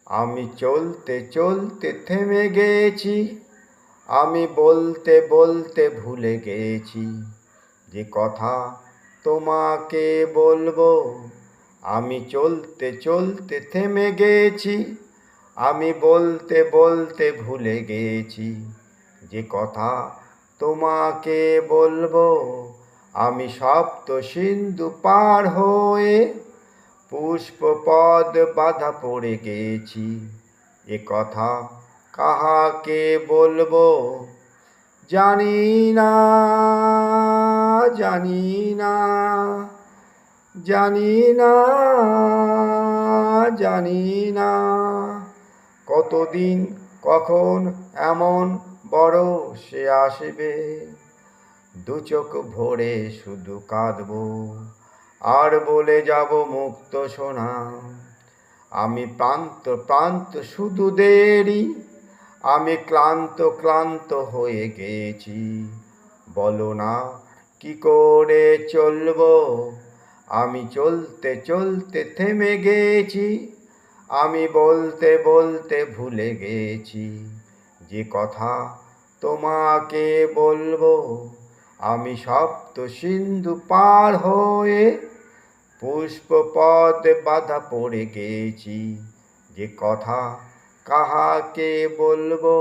আমি চলতে চলতে থেমে গেছি, আমি বলতে বলতে ভুলে গেছি যে কথা তোমাকে বলবো। আমি চলতে চলতে থেমে গেছি, আমি বলতে বলতে ভুলে গেছি যে কথা তোমাকে বলবো। আমি সপ্ত সিন্ধু পার হয়ে পুষ্পপদ বাধা পড়ে গেছি, এ কথা কাহাকে বলবো। জানি না, জানি না, জানি না, জানি না, কতদিন কখন এমন বড় সে আসবে। দু চোখ ভরে শুধু কাঁদবো আর বলে যাব মুক্ত সোনা। আমি প্রান্ত প্রান্ত শুধু দেরি, আমি ক্লান্ত ক্লান্ত হয়ে গেছি। বলো না কি করে চলবো, আমি চলতে চলতে থেমে গেছি, আমি বলতে বলতে ভুলে গেছি যে কথা তোমাকে বলবো। আমি সপ্ত সিন্ধু পার হয়ে পুষ্পপদ বাধা পড়ে গেছি, যে কথা কাহাকে বলবো।